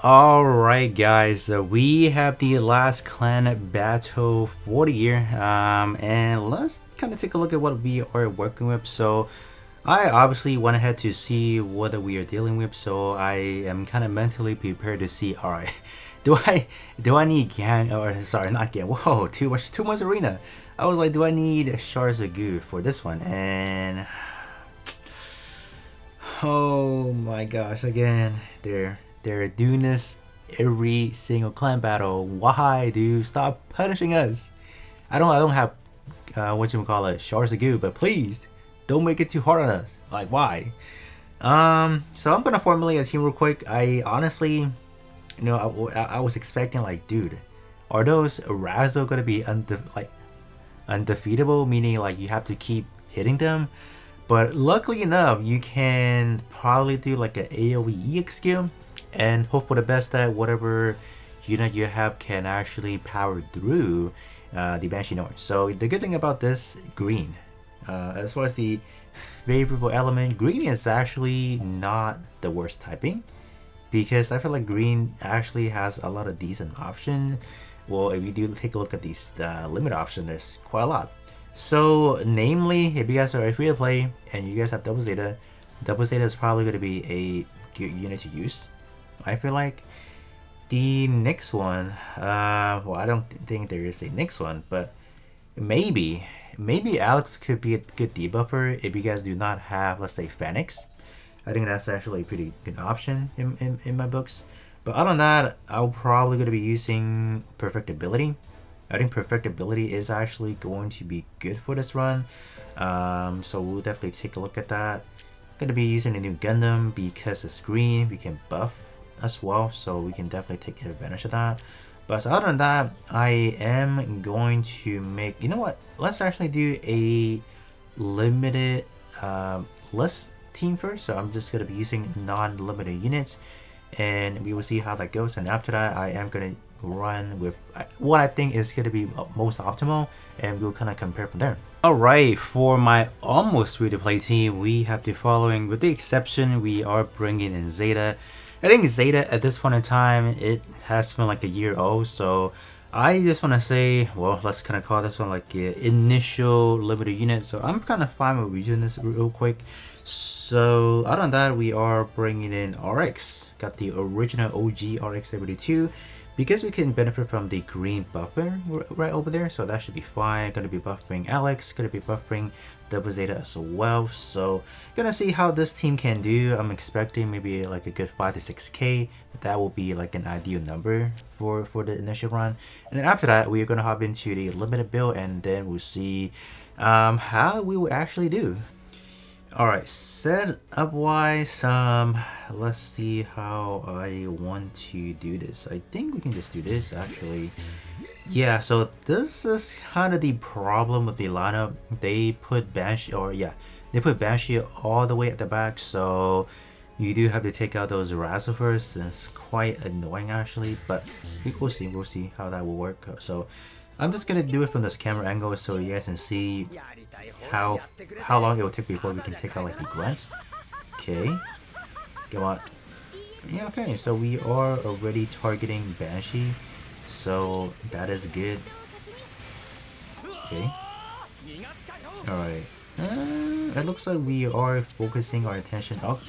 Alright guys, so we have the last clan battle for the year, and let's kind of take a look at what we are working with. So I obviously went ahead to see what we are dealing with, so I am kind of mentally prepared to see, alright, do I need gang, or sorry, not gang, whoa, too much arena. I was like, do I need shards of goo for this one? And oh my gosh, again, they're doing this every single clan battle. Why, dude? Stop punishing us. I don't have what you call it, shards of goo, but please don't make it too hard on us. Like, why? So I'm gonna formulate a team real quick. I honestly, I was expecting, like, dude, are those Razo gonna be undefeatable? Meaning, like, you have to keep hitting them. But luckily enough, you can probably do like an AoE EX skill and hope for the best that whatever unit you have can actually power through the Banshee North. So the good thing about this green, as far as the favorable element, green is actually not the worst typing, because I feel like green actually has a lot of decent option. Well, if you do take a look at these limit option, there's quite a lot. So, namely, if you guys are free to play and you guys have double zeta is probably going to be a good unit to use. I feel like the next one, well, I don't think there is a next one, but maybe Alex could be a good debuffer if you guys do not have, let's say, Phoenix. I think that's actually a pretty good option in my books. But other than that, I'm probably going to be using Perfectibility. I think Perfectibility is actually going to be good for this run. So we'll definitely take a look at that. I'm going to be using a new Gundam because it's green. We can buff as well, so we can definitely take advantage of that. But so other than that, I am going to make, you know what, let's actually do a limited list team first. So I'm just going to be using non-limited units, and we will see how that goes. And after that, I am going to run with what I think is going to be most optimal, and we'll kind of compare from there. Alright, for my almost free to play team, we have the following. With the exception, we are bringing in Zeta. I think Zeta at this point in time, it has been like a year old, so I just want to say, well, let's kind of call this one like an initial limited unit. So I'm kind of fine with redoing this real quick. So other than that, we are bringing in RX. Got the original OG RX 72. Because we can benefit from the green buffer right over there, so that should be fine. Gonna be buffering Alex, gonna be buffering Double Zeta as well. So gonna see how this team can do. I'm expecting maybe like a good 5 to 6k. That will be like an ideal number for the initial run. And then after that, we are gonna hop into the limited build, and then we'll see how we will actually do. Alright, setup wise, let's see how I want to do this. I think we can just do this actually. Yeah, so this is kind of the problem with the lineup. They put Banshee, they put Banshee all the way at the back, so you do have to take out those Razzle first, and it's quite annoying actually, but we'll see how that will work. So I'm just gonna do it from this camera angle so you guys can see how long it will take before we can take out like the grunts. Okay, come on. Yeah, okay, so we are already targeting Banshee, so that is good. Okay, alright. It looks like we are focusing our attention up.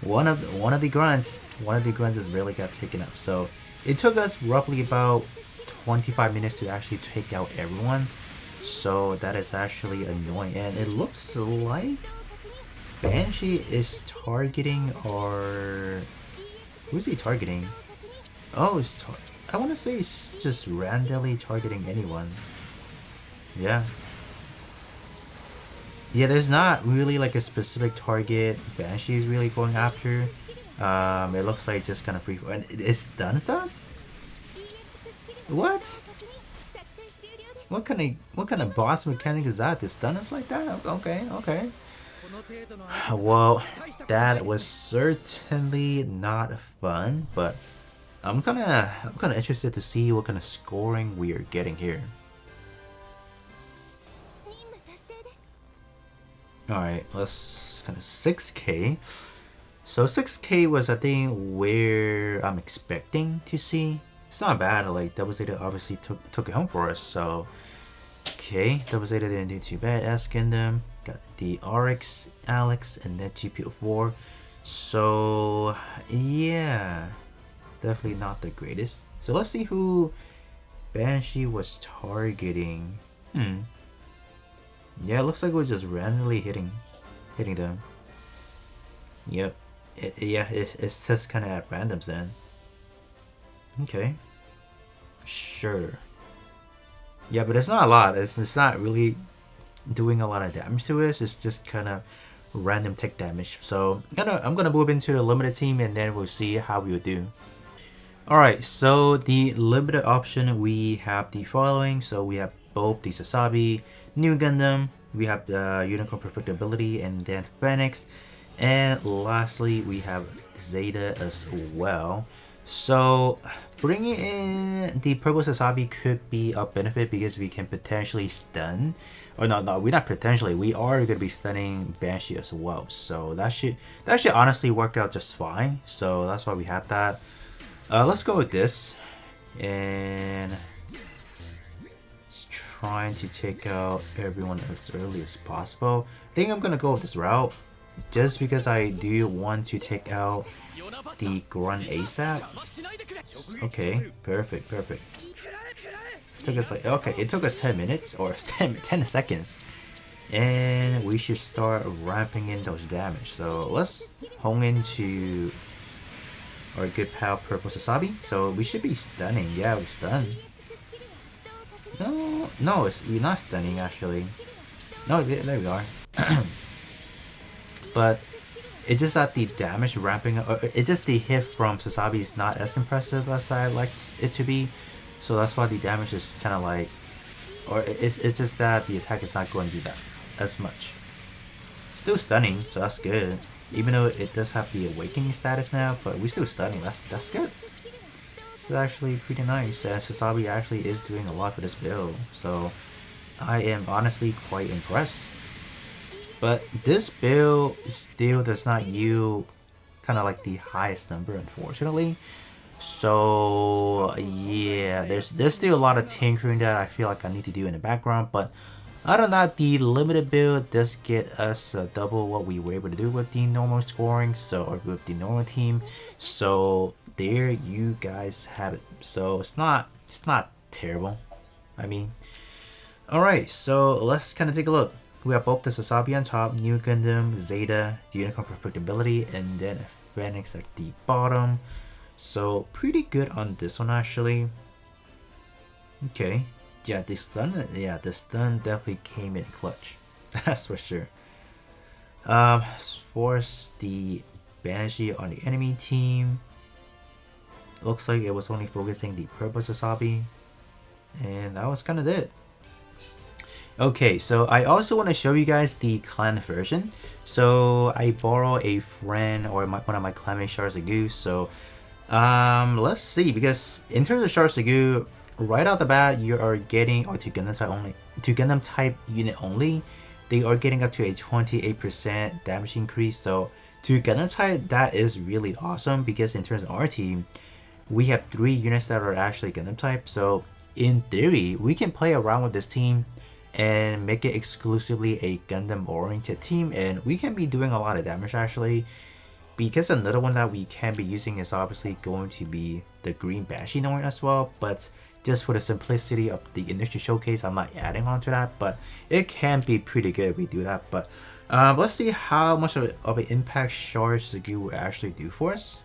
one of the grunts has really got taken up. So it took us roughly about 25 minutes to actually take out everyone, so that is actually annoying. And it looks like Banshee is targeting, or who's he targeting? Oh, I want to say it's just randomly targeting anyone. Yeah, there's not really like a specific target Banshee is really going after. It looks like it's just kind of free, and it stuns us. What? What kind of boss mechanic is that to stun us like that? Okay. Well, that was certainly not fun, but I'm kind of interested to see what kind of scoring we are getting here. All right, let's kind of 6k. So 6K was I think where I'm expecting to see. It's not bad. Like Double Zeta obviously took it home for us. So okay, Double Zeta didn't do too bad. Asking them got the RX Alex and then GPO4. So yeah, definitely not the greatest. So let's see who Banshee was targeting. Yeah, it looks like we're just randomly hitting them. Yep. It's just kind of at randoms then. Okay. Sure. Yeah, but it's not a lot. It's not really doing a lot of damage to us. It's just kind of random tick damage. So I'm gonna move into the limited team and then we'll see how we will do. Alright, so the limited option we have the following. So we have both the Sasabi, New Gundam, we have the Unicorn Perfectibility, and then Phoenix, and lastly we have Zeta as well. So bringing in the purple Sasabi could be a benefit because we can potentially stun, or no, we're not potentially, we are going to be stunning Banshee as well. So that should honestly work out just fine. So that's why we have that. Let's go with this, and just trying to take out everyone as early as possible. I think I'm gonna go with this route, just because I do want to take out the grunt ASAP. Okay, perfect. Took us like, okay, it took us 10 minutes or 10 seconds, and we should start ramping in those damage. So let's hone into our good pal Purple Sasabi. So we should be stunning. Yeah, we stun. No, we're not stunning actually. No, there we are. But it's just that the damage ramping up, it's just the hit from Sasabi is not as impressive as I like it to be. So that's why the damage is kind of like, or it's just that the attack is not going to do that as much. Still stunning, so that's good. Even though it does have the awakening status now, but we're still stunning. That's good. This is actually pretty nice. Sasabi actually is doing a lot for this build, so I am honestly quite impressed. But this build still does not yield kind of like the highest number, unfortunately. So yeah, there's still a lot of tinkering that I feel like I need to do in the background, but other than that, the limited build does get us double what we were able to do with the normal scoring, so, or with the normal team. So there you guys have it. So it's not terrible. I mean, all right. So let's kind of take a look. We have both the Sasabi on top, New Gundam, Zeta, the Unicorn Perfectibility, and then Phoenix at the bottom. So pretty good on this one actually. Okay. Yeah, the stun definitely came in clutch. That's for sure. As far as the Banshee on the enemy team, looks like it was only focusing the purple Sasabi, and that was kind of it. Okay, so I also want to show you guys the clan version. So I borrow a friend or one of my clanmates, Charzagu. So let's see, because in terms of Charzagu, right out the bat, you are getting, or to Gundam type unit only, they are getting up to a 28% damage increase. So to Gundam type, that is really awesome, because in terms of our team, we have 3 units that are actually Gundam type. So in theory, we can play around with this team and make it exclusively a Gundam oriented team, and we can be doing a lot of damage actually. Because another one that we can be using is obviously going to be the green Banshee Norn as well, but just for the simplicity of the initial showcase, I'm not adding on to that, but it can be pretty good if we do that. But let's see how much of an impact Charzagu will actually do for us.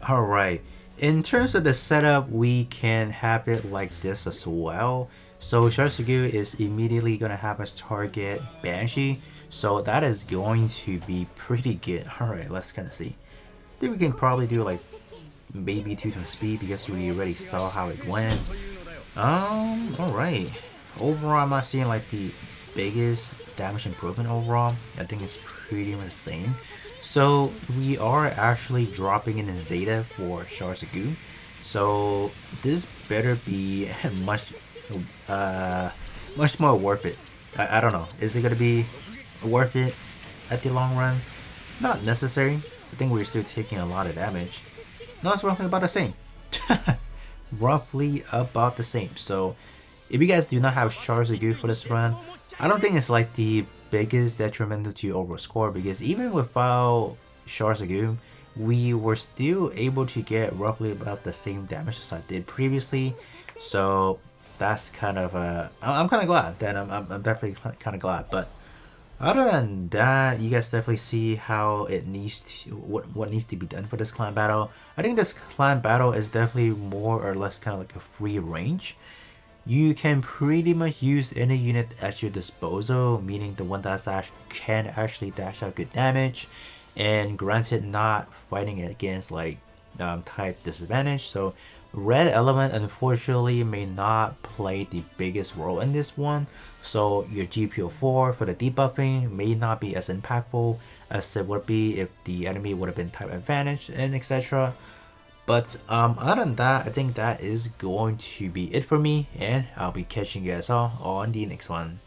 Alright, in terms of the setup, we can have it like this as well. So Charzagu is immediately going to have us target Banshee, so that is going to be pretty good. Alright, let's kind of see. I think we can probably do like maybe 2 times speed, because we already saw how it went. Alright. Overall, I'm not seeing like the biggest damage improvement overall. I think it's pretty much the same. So we are actually dropping in a Zeta for Charzagu. So this better be much more worth it. I don't know. Is it gonna be worth it at the long run? Not necessary, I think we're still taking a lot of damage. No, it's roughly about the same. Roughly about the same. So if you guys do not have shards of you for this run, I don't think it's like the biggest detrimental to your overall score, because even without shards of you, we were still able to get roughly about the same damage as I did previously. So that's kind of I'm kind of glad that I'm definitely kind of glad. But other than that, you guys definitely see how it needs to what needs to be done for this clan battle. I think this clan battle is definitely more or less kind of like a free range. You can pretty much use any unit at your disposal, meaning the one that can actually dash out good damage, and granted not fighting against like type disadvantage. So red element unfortunately may not play the biggest role in this one, so your GPO4 for the debuffing may not be as impactful as it would be if the enemy would have been type advantage and etc. But other than that, I think that is going to be it for me, and I'll be catching you guys all on the next one.